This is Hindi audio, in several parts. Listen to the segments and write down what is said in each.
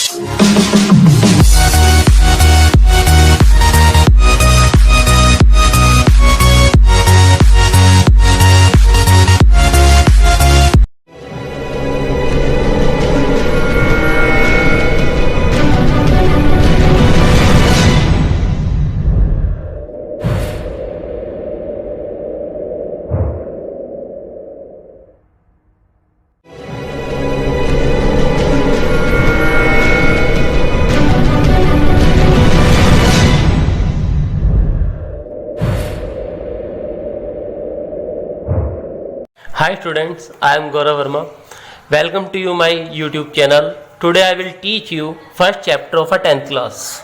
Hi students, I am Gaurav Verma. Welcome to my YouTube channel. Today I will teach you first chapter of a 10th class.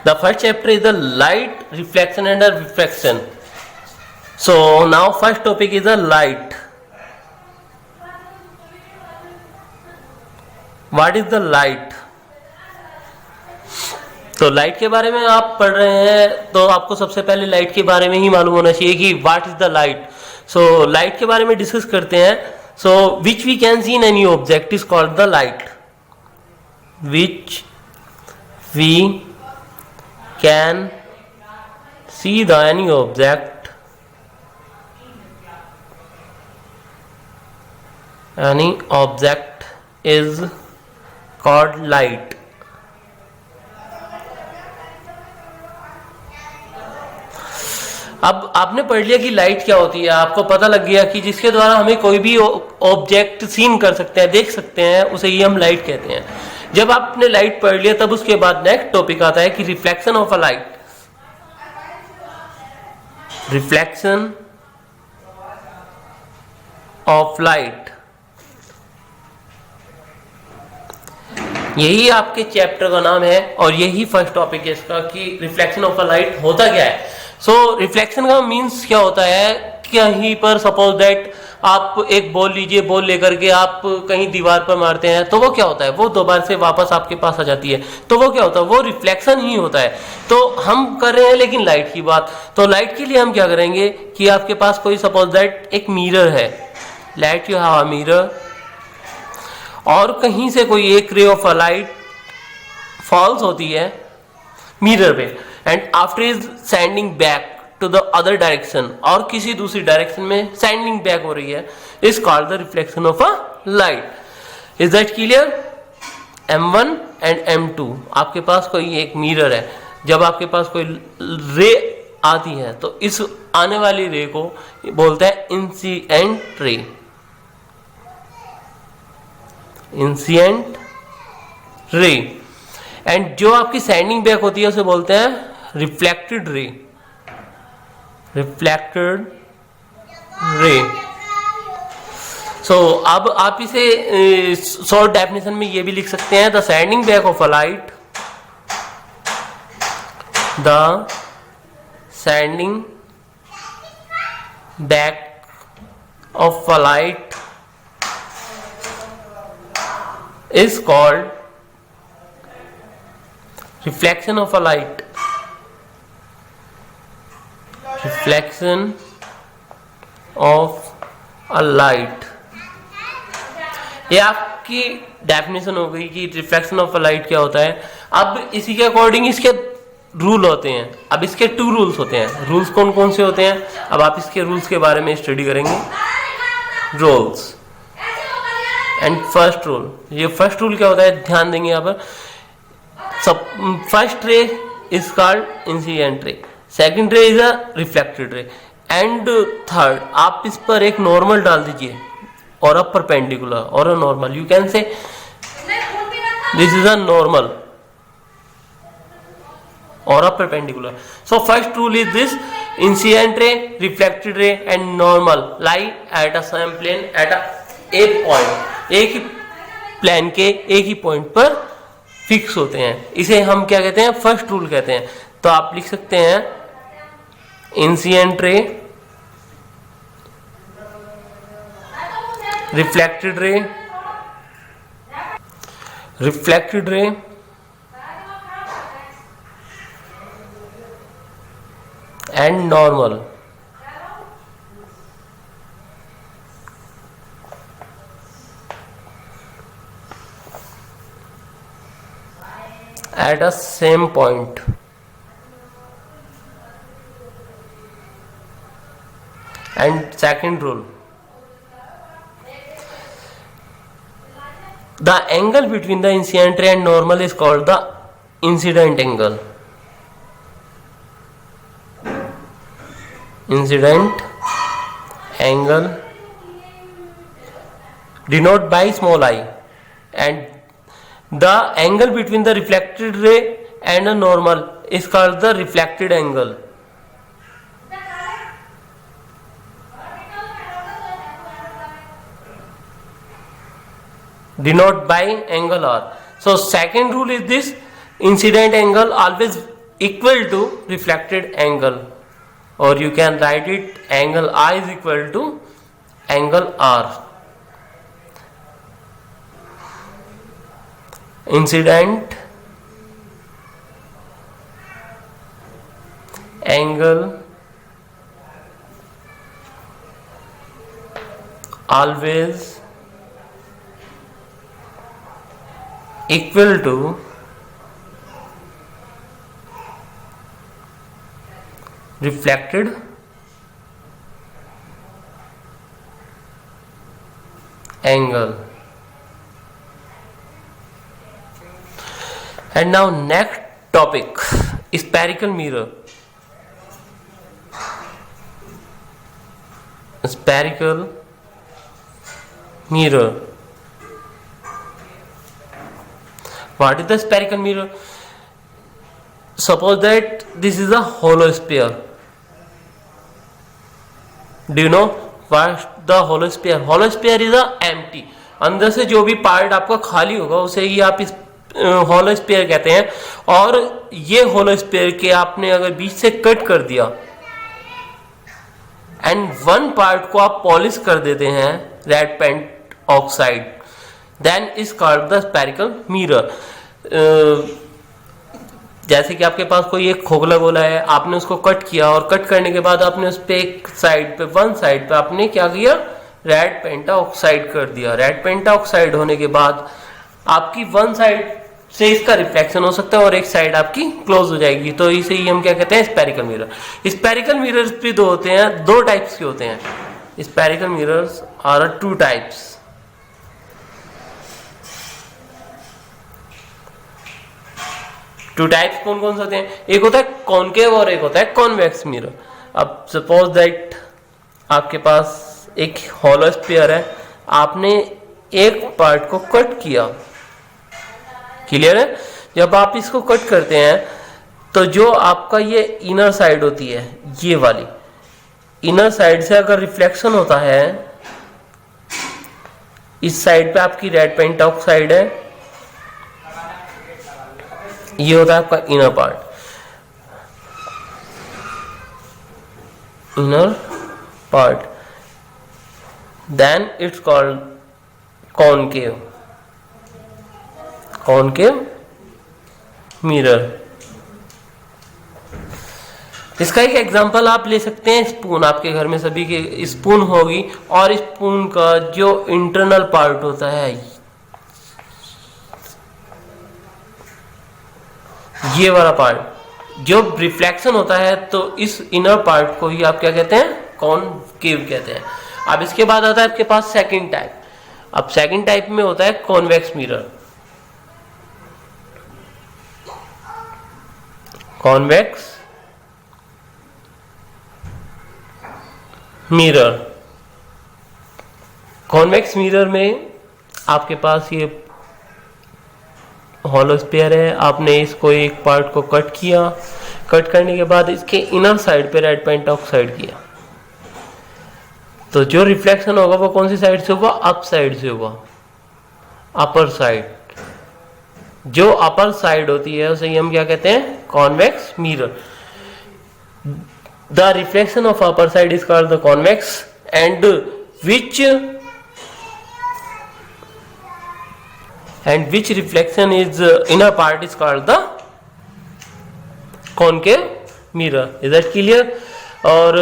The first chapter is the light, reflection and refraction. So now first topic is the light. What is the light? तो लाइट के बारे में आप पढ़ रहे हैं तो आपको सबसे पहले लाइट के बारे में ही मालूम होना चाहिए कि what is the light. So light के बारे में डिस्कस करते हैं. So which we can see in any object is called the light. Which we can see the any object is called light. अब आपने पढ़ लिया कि लाइट क्या होती है, आपको पता लग गया कि जिसके द्वारा हमें कोई भी ऑब्जेक्ट सीन कर सकते हैं, देख सकते हैं, उसे ही हम लाइट कहते हैं. जब आपने लाइट पढ़ लिया तब उसके बाद नेक्स्ट टॉपिक आता है कि reflection of a light. Reflection of light, यही आपके चैप्टर का नाम है और यही फर्स्ट टॉपिक है इसका कि रिफ्लेक्शन ऑफ अ लाइट होता क्या है. सो रिफ्लेक्शन का मीन्स क्या होता है, कहीं पर सपोज दैट आप एक बॉल लीजिए, बॉल लेकर के आप कहीं दीवार पर मारते हैं तो वो क्या होता है, वो दोबारा से वापस आपके पास आ जाती है. तो वो क्या होता है, वो रिफ्लेक्शन ही होता है. तो हम कर रहे हैं लेकिन लाइट की बात. तो लाइट के लिए हम क्या करेंगे कि आपके पास कोई सपोज दैट एक मिरर है, light you have a mirror, और कहीं से कोई एक ray of a light falls होती है मिरर पे and after is sending back to the other direction, और किसी दूसरी डायरेक्शन में सेंडिंग बैक हो रही है, is called the reflection of a light. Is that clear? M1 and M2, आपके पास कोई एक मिरर है, जब आपके पास कोई रे आती है तो इस आने वाली रे को बोलते हैं incident ray. Incident ray. And जो आपकी सेंडिंग बैक होती है उसे बोलते हैं रिफ्लेक्टेड रे. रिफ्लेक्टेड रे. सो अब आप इसे शॉर्ट डेफिनेशन में ये भी लिख सकते हैं, the sending back of a light, the sending back of a light is called reflection of a light. Reflection of a light, ये आपकी डेफिनेशन हो गई कि रिफ्लेक्शन ऑफ अ लाइट क्या होता है. अब इसी के अकॉर्डिंग इसके रूल होते हैं. अब इसके 2 रूल्स होते हैं. रूल्स कौन कौन से होते हैं, अब आप इसके रूल्स के बारे में स्टडी करेंगे. Rules and first rule. ये फर्स्ट रूल क्या होता है, ध्यान देंगे यहाँ पर. First ray is called incident ray, second ray is a reflected ray, and third आप इस पर एक नॉर्मल डाल दीजिए और अ परपेंडिकुलर और a normal. You can say this is a normal और a perpendicular. So first rule is this, incident ray, reflected ray and normal lie at a same plane at a एक पॉइंट. एक ही प्लेन के एक ही पॉइंट पर फिक्स होते हैं. इसे हम क्या कहते हैं, फर्स्ट रूल कहते हैं. तो आप लिख सकते हैं इंसिडेंट रे, रिफ्लेक्टेड रे, reflected ray and normal. at a same point. And second rule, the angle between the incident ray and normal is called the incident angle. Incident angle denoted by small I, and the angle between the reflected ray and a normal is called the reflected angle. Denoted by angle R. So second rule is this: incident angle always equal to reflected angle, or you can write it angle I is equal to angle R. Incident angle always equal to reflected angle. And now next topic, spherical mirror. Spherical mirror. What is the spherical mirror? Suppose that this is a hollow sphere. Do you know what the hollow sphere? Hollow sphere is a empty. अंदर से जो भी पार्ट आपका खाली होगा उसे ही आप इस होलो स्फीयर कहते हैं. और ये होलो स्फीयर के आपने अगर बीच से कट कर दिया एंड वन पार्ट को आप पॉलिश कर देते हैं red paint oxide, then is called the spherical mirror. जैसे कि आपके पास कोई एक खोखला गोला है, आपने उसको कट किया और कट करने के बाद आपने उस पर एक साइड पे वन साइड पे आपने क्या किया, रेड पेंटा ऑक्साइड कर दिया. रेड पेंटा ऑक्साइड होने के बाद आपकी वन साइड से इसका रिफ्लेक्शन हो सकता है और एक साइड आपकी क्लोज हो जाएगी. तो इसे ही हम क्या कहते हैं, स्फेरिकल मिरर. स्फेरिकल मिरर्स भी दो होते हैं, दो टाइप्स के होते हैं. Spherical mirrors are two types. Two types कौन कौन से होते हैं? एक होता है कॉनकेव और एक होता है कॉन्वेक्स मिरर. अब सपोज दैट आपके पास एक हॉलो स्फीयर है, आपने एक पार्ट को कट किया. क्लियर है? जब आप इसको कट करते हैं तो जो आपका ये इनर साइड होती है, ये वाली इनर साइड से अगर रिफ्लेक्शन होता है, इस साइड पे आपकी रेड पेंट ऑक्साइड है, ये होता है आपका inner part, inner part. Then it's called concave, concave mirror. इसका एक एग्जांपल आप ले सकते हैं, स्पून. आपके घर में सभी के स्पून होगी और स्पून का जो इंटरनल पार्ट होता है, ये वाला पार्ट जो रिफ्लेक्शन होता है, तो इस इनर पार्ट को ही आप क्या कहते हैं, कॉनकेव कहते हैं. अब इसके बाद आता है आपके पास सेकंड टाइप. अब सेकंड टाइप में होता है convex mirror. Convex mirror. Convex mirror में आपके पास ये हॉलो स्फीयर है, आपने इसको एक पार्ट को कट किया, कट करने के बाद इसके इनर साइड पे रेड पेंट ऑक्साइड किया, तो जो रिफ्लेक्शन होगा वो कौन सी साइड से होगा, अप साइड से होगा, अपर साइड. जो अपर साइड होती है उसे हम क्या कहते हैं, convex mirror. The reflection of upper side is called the convex and which reflection is inner part is called the concave mirror. Is that clear? और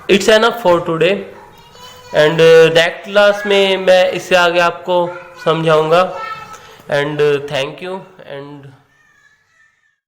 it's enough for today and next class में मैं इससे आगे आपको समझाऊंगा एंड थैंक यू एंड